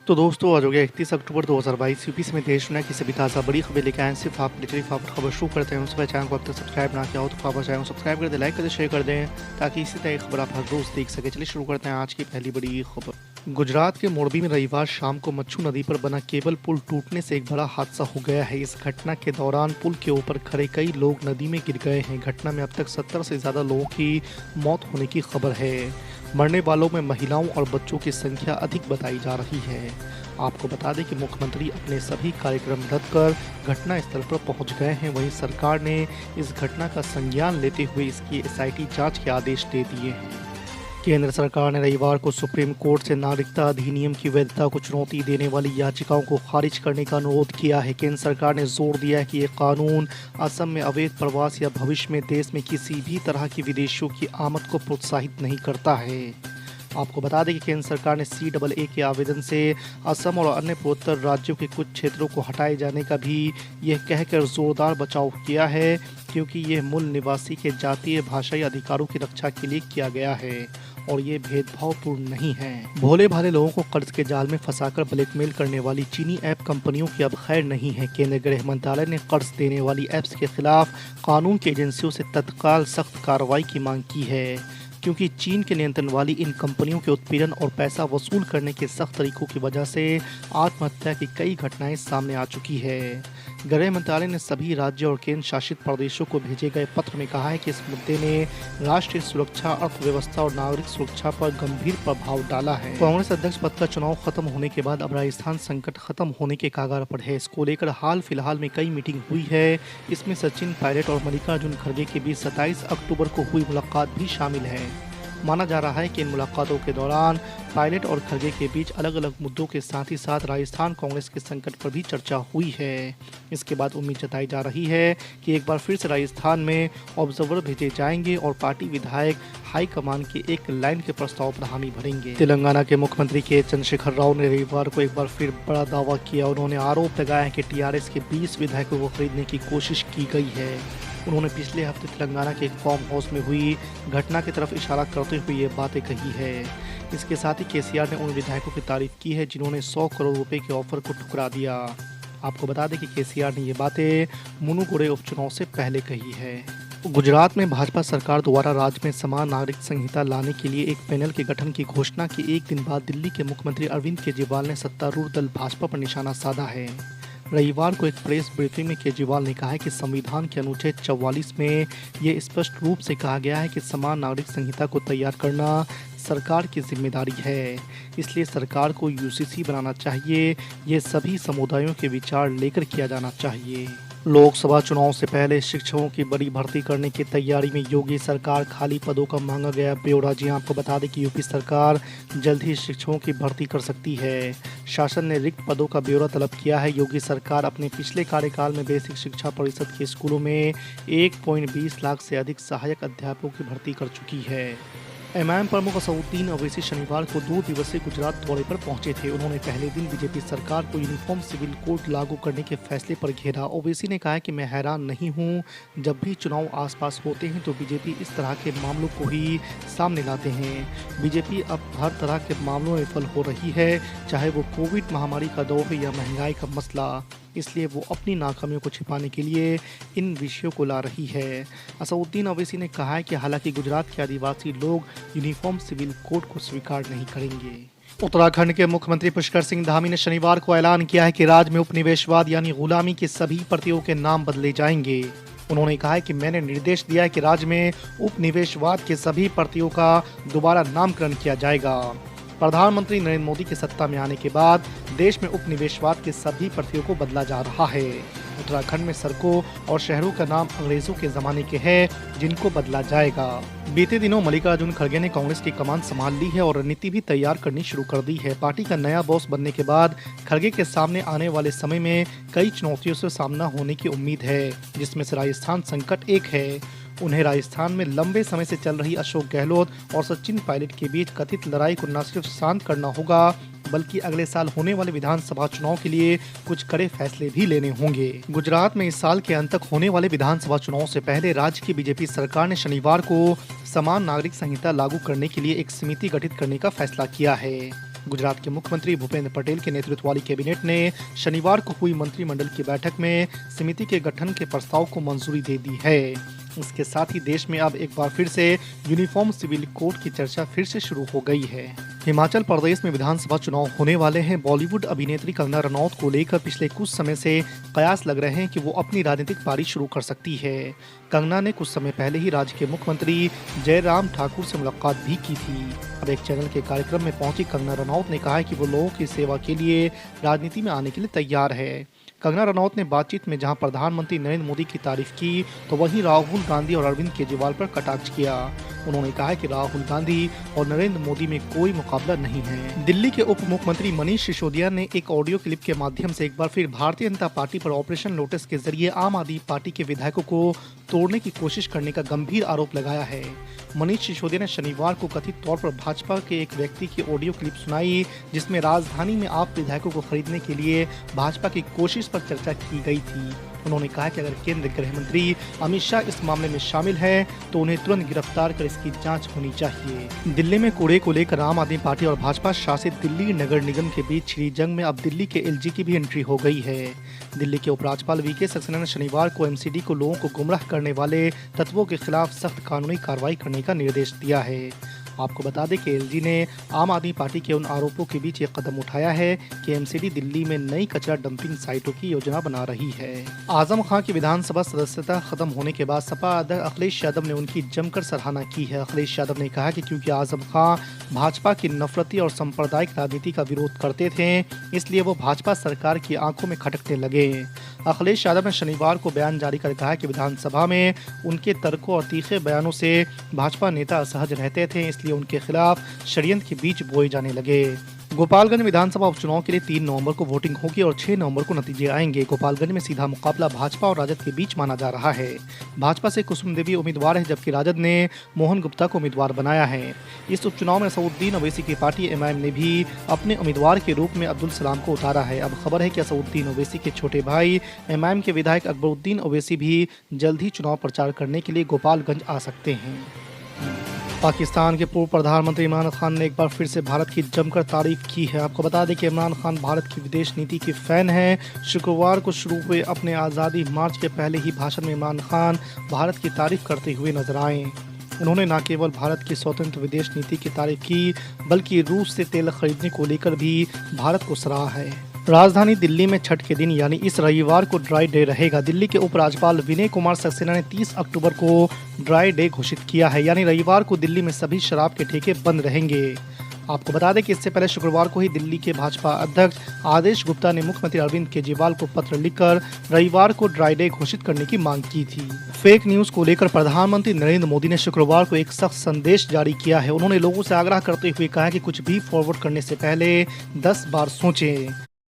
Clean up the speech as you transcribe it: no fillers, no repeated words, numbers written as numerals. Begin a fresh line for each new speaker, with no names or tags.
तो दोस्तों आज हो गया 31 अक्टूबर 2022 यूपी में देश दुनिया की सभी ताज़ा बड़ी खबरें लेकर आए सिर्फ आप लिए खबर शुरू करते हैं। उसके चैनल को अब तक सब्सक्राइब ना किया हो तो खबर चैनल सब्सक्राइब कर दें, लाइक कर दें, शेयर कर दें ताकि इसी तरह खबर आप हर रोज देख सके। चलिए शुरू करते हैं आज की पहली बड़ी खबर। गुजरात के मोरबी में रविवार शाम को मच्छू नदी पर बना केबल पुल टूटने से एक बड़ा हादसा हो गया है। इस घटना के दौरान पुल के ऊपर खड़े कई लोग नदी में गिर गए हैं। घटना में अब तक 70 से ज्यादा लोगों की मौत होने की खबर है। मरने वालों में महिलाओं और बच्चों की संख्या अधिक बताई जा रही है। आपको बता दें कि मुख्यमंत्री अपने सभी कार्यक्रम रद्द कर घटना स्थल पर पहुंच गए हैं। वहीं सरकार ने इस घटना का संज्ञान लेते हुए इसकी एसआईटी जांच के आदेश दे दिए हैं। केंद्र सरकार ने रविवार को सुप्रीम कोर्ट से नागरिकता अधिनियम की वैधता को चुनौती देने वाली याचिकाओं को खारिज करने का अनुरोध किया है। केंद्र सरकार ने जोर दिया है कि ये कानून असम में अवैध प्रवास या भविष्य में देश में किसी भी तरह की विदेशियों की आमद को प्रोत्साहित नहीं करता है। आपको बता दें कि केंद्र सरकार ने CAA के आवेदन से असम और अन्य पूर्वोत्तर राज्यों के कुछ क्षेत्रों को हटाए जाने का भी यह कहकर जोरदार बचाव किया है, क्योंकि यह मूल निवासी के जातीय भाषाई अधिकारों की रक्षा के लिए किया गया है और ये भेदभावपूर्ण नहीं है। भोले भाले लोगों को कर्ज के जाल में फंसाकर ब्लैकमेल करने वाली चीनी ऐप कंपनियों की अब खैर नहीं है। केंद्रीय गृह मंत्रालय ने कर्ज देने वाली ऐप्स के खिलाफ कानून की एजेंसियों से तत्काल सख्त कार्रवाई की मांग की है, क्योंकि चीन के नियंत्रण वाली इन कंपनियों के उत्पीड़न और पैसा वसूल करने के सख्त तरीकों की वजह से आत्महत्या की कई घटनाएं सामने आ चुकी है। गृह मंत्रालय ने सभी राज्यों और केंद्र शासित प्रदेशों को भेजे गए पत्र में कहा है कि इस मुद्दे ने राष्ट्रीय सुरक्षा, अर्थव्यवस्था और नागरिक सुरक्षा पर गंभीर प्रभाव डाला है। कांग्रेस अध्यक्ष पद का चुनाव खत्म होने के बाद अब राजस्थान संकट खत्म होने के कगार पर है। इसको लेकर हाल फिलहाल में कई मीटिंग हुई है। इसमें सचिन पायलट और मल्लिकार्जुन खड़गे के बीच 27 अक्टूबर को हुई मुलाकात भी शामिल है। माना जा रहा है कि इन मुलाकातों के दौरान पायलट और खड़गे के बीच अलग अलग मुद्दों के साथ ही साथ राजस्थान कांग्रेस के संकट पर भी चर्चा हुई है। इसके बाद उम्मीद जताई जा रही है कि एक बार फिर से राजस्थान में ऑब्जर्वर भेजे जाएंगे और पार्टी विधायक हाईकमान के एक लाइन के प्रस्ताव पर हामी भरेंगे। तेलंगाना के मुख्यमंत्री के चंद्रशेखर राव ने रविवार को एक बार फिर बड़ा दावा किया। उन्होंने आरोप लगाया है कि TRS के 20 विधायकों को खरीदने की कोशिश की गई है। उन्होंने पिछले हफ्ते तेलंगाना के एक फार्म हाउस में हुई घटना की तरफ इशारा करते हुए ये बातें कही है। इसके साथ ही KCR ने उन विधायकों की तारीफ की है जिन्होंने 100 करोड़ रुपए के ऑफर को ठुकरा दिया। आपको बता दें कि KCR ने ये बातें मुनुगोड़े उपचुनाव से पहले कही है। गुजरात में भाजपा सरकार द्वारा राज्य में समान नागरिक संहिता लाने के लिए एक पैनल के गठन की घोषणा के एक दिन बाद दिल्ली के मुख्यमंत्री अरविंद केजरीवाल ने सत्तारूढ़ दल भाजपा पर निशाना साधा है। रविवार को एक प्रेस ब्रीफिंग में केजरीवाल ने कहा है कि संविधान के अनुच्छेद 44 में ये स्पष्ट रूप से कहा गया है कि समान नागरिक संहिता को तैयार करना सरकार की जिम्मेदारी है। इसलिए सरकार को UCC बनाना चाहिए। ये सभी समुदायों के विचार लेकर किया जाना चाहिए। लोकसभा चुनाव से पहले शिक्षकों की बड़ी भर्ती करने की तैयारी में योगी सरकार, खाली पदों का मांगा गया ब्यौरा। जी आपको बता दें कि यूपी सरकार जल्द ही शिक्षकों की भर्ती कर सकती है। शासन ने रिक्त पदों का ब्यौरा तलब किया है। योगी सरकार अपने पिछले कार्यकाल में बेसिक शिक्षा परिषद के स्कूलों में 1.20 लाख से अधिक सहायक अध्यापकों की भर्ती कर चुकी है। MIM प्रमुख असदुद्दीन ओवैसी शनिवार को 2 दिवसीय गुजरात दौरे पर पहुंचे थे। उन्होंने पहले दिन बीजेपी सरकार को यूनिफॉर्म सिविल कोड लागू करने के फैसले पर घेरा। ओवैसी ने कहा कि मैं हैरान नहीं हूं, जब भी चुनाव आसपास होते हैं तो बीजेपी इस तरह के मामलों को ही सामने लाते हैं। बीजेपी अब हर तरह के मामलों में विफल हो रही है, चाहे वो कोविड महामारी का दौर हो या महंगाई का मसला। इसलिए वो अपनी नाकामियों को छिपाने के लिए इन विषयों को ला रही है। असदुद्दीन ओवैसी ने कहा है कि हालांकि गुजरात के आदिवासी लोग यूनिफॉर्म सिविल कोड को स्वीकार नहीं करेंगे। उत्तराखंड के मुख्यमंत्री पुष्कर सिंह धामी ने शनिवार को ऐलान किया है कि राज्य में उपनिवेशवाद यानी गुलामी की सभी प्रतियों के नाम बदले जाएंगे। उन्होंने कहा है कि मैंने निर्देश दिया है कि राज्य में उपनिवेशवाद के सभी प्रतियों का दोबारा नामकरण किया जाएगा। प्रधानमंत्री नरेंद्र मोदी के सत्ता में आने के बाद देश में उपनिवेशवाद के सभी प्रतियों को बदला जा रहा है। उत्तराखंड में सड़कों और शहरों का नाम अंग्रेजों के जमाने के हैं, जिनको बदला जाएगा। बीते दिनों मल्लिकार्जुन खड़गे ने कांग्रेस की कमान संभाल ली है और रणनीति भी तैयार करनी शुरू कर दी है। पार्टी का नया बॉस बनने के बाद खड़गे के सामने आने वाले समय में कई चुनौतियों से सामना होने की उम्मीद है, जिसमें से राजस्थान संकट एक है। उन्हें राजस्थान में लंबे समय से चल रही अशोक गहलोत और सचिन पायलट के बीच कथित लड़ाई को न सिर्फ शांत करना होगा, बल्कि अगले साल होने वाले विधानसभा चुनाव के लिए कुछ कड़े फैसले भी लेने होंगे। गुजरात में इस साल के अंत तक होने वाले विधानसभा चुनाव से पहले राज्य की बीजेपी सरकार ने शनिवार को समान नागरिक संहिता लागू करने के लिए एक समिति गठित करने का फैसला किया है। गुजरात के मुख्यमंत्री भूपेंद्र पटेल के नेतृत्व वाली कैबिनेट ने शनिवार को हुई मंत्रिमंडल की बैठक में समिति के गठन के प्रस्ताव को मंजूरी दे दी है। इसके साथ ही देश में अब एक बार फिर से यूनिफॉर्म सिविल कोड की चर्चा फिर से शुरू हो गई है। हिमाचल प्रदेश में विधानसभा चुनाव होने वाले हैं। बॉलीवुड अभिनेत्री कंगना रनौत को लेकर पिछले कुछ समय से कयास लग रहे हैं कि वो अपनी राजनीतिक पारी शुरू कर सकती है। कंगना ने कुछ समय पहले ही राज्य के मुख्यमंत्री जयराम ठाकुर से मुलाकात भी की थी। अब एक चैनल के कार्यक्रम में पहुंची कंगना रनौत ने कहा है कि वो लोगों की सेवा के लिए राजनीति में आने के लिए तैयार है। कंगना रनौत ने बातचीत में जहां प्रधानमंत्री नरेंद्र मोदी की तारीफ की तो वहीं राहुल गांधी और अरविंद केजरीवाल पर कटाक्ष किया। उन्होंने कहा कि राहुल गांधी और नरेंद्र मोदी में कोई मुकाबला नहीं है। दिल्ली के उप मुख्यमंत्री मनीष सिसोदिया ने एक ऑडियो क्लिप के माध्यम से एक बार फिर भारतीय जनता पार्टी पर ऑपरेशन लोटस के जरिए आम आदमी पार्टी के विधायकों को तोड़ने की कोशिश करने का गंभीर आरोप लगाया है। मनीष सिसोदिया ने शनिवार को कथित तौर पर भाजपा के एक व्यक्ति की ऑडियो क्लिप सुनाई, जिसमें राजधानी में आप विधायकों को खरीदने के लिए भाजपा की कोशिश पर चर्चा की गई थी। उन्होंने कहा कि अगर केंद्रीय गृह मंत्री अमित शाह इस मामले में शामिल है तो उन्हें तुरंत गिरफ्तार कर इसकी जांच होनी चाहिए। दिल्ली में कूड़े को लेकर आम आदमी पार्टी और भाजपा शासित दिल्ली नगर निगम के बीच छिड़ी जंग में अब दिल्ली के एलजी की भी एंट्री हो गई है। दिल्ली के उपराज्यपाल वीके सक्सेना ने शनिवार को एमसीडी को लोगों को गुमराह करने वाले तत्वों के खिलाफ सख्त कानूनी कार्रवाई करने का निर्देश दिया है। आपको बता दें कि एलजी ने आम आदमी पार्टी के उन आरोपों के बीच ये कदम उठाया है कि एमसीडी दिल्ली में नई कचरा डंपिंग साइटों की योजना बना रही है। आजम खां की विधानसभा सदस्यता खत्म होने के बाद सपा अध्यक्ष अखिलेश यादव ने उनकी जमकर सराहना की है। अखिलेश यादव ने कहा कि क्योंकि आजम खां भाजपा की नफरती और सांप्रदायिक राजनीति का विरोध करते थे, इसलिए वो भाजपा सरकार की आंखों में खटकने लगे। अखिलेश यादव ने शनिवार को बयान जारी कर कहा कि विधानसभा में उनके तर्कों और तीखे बयानों से भाजपा नेता असहज रहते थे, इसलिए उनके खिलाफ षड्यंत्र के बीच बोए जाने लगे। गोपालगंज विधानसभा उपचुनाव के लिए 3 नवंबर को वोटिंग होगी और 6 नवंबर को नतीजे आएंगे। गोपालगंज में सीधा मुकाबला भाजपा और राजद के बीच माना जा रहा है। भाजपा से कुसुम देवी उम्मीदवार है, जबकि राजद ने मोहन गुप्ता को उम्मीदवार बनाया है। इस उपचुनाव में असउद्दीन ओवैसी की पार्टी एमआईएम ने भी अपने उम्मीदवार के रूप में अब्दुल सलाम को उतारा है। अब खबर है कि असउद्दीन ओवैसी के छोटे भाई एमआईएम के विधायक अकबरुद्दीन ओवैसी भी जल्द ही चुनाव प्रचार करने के लिए गोपालगंज आ सकते हैं। पाकिस्तान के पूर्व प्रधानमंत्री इमरान खान ने एक बार फिर से भारत की जमकर तारीफ की है। आपको बता दें कि इमरान खान भारत की विदेश नीति के फैन हैं। शुक्रवार को शुरू हुए अपने आज़ादी मार्च के पहले ही भाषण में इमरान खान भारत की तारीफ करते हुए नजर आए। उन्होंने न केवल भारत की स्वतंत्र विदेश नीति की तारीफ की, बल्कि रूस से तेल खरीदने को लेकर भी भारत को सराहा है। राजधानी दिल्ली में छठ के दिन यानी इस रविवार को ड्राई डे रहेगा। दिल्ली के उपराज्यपाल विनय कुमार सक्सेना ने 30 अक्टूबर को ड्राई डे घोषित किया है, यानी रविवार को दिल्ली में सभी शराब के ठेके बंद रहेंगे। आपको बता दें कि इससे पहले शुक्रवार को ही दिल्ली के भाजपा अध्यक्ष आदेश गुप्ता ने मुख्यमंत्री अरविंद केजरीवाल को पत्र लिखकर रविवार को ड्राई डे घोषित करने की मांग की थी। फेक न्यूज को लेकर प्रधानमंत्री नरेंद्र मोदी ने शुक्रवार को एक सख्त संदेश जारी किया है। उन्होंने लोगों से आग्रह करते हुए कहा कि कुछ भी फॉरवर्ड करने से पहले 10 बार सोचें।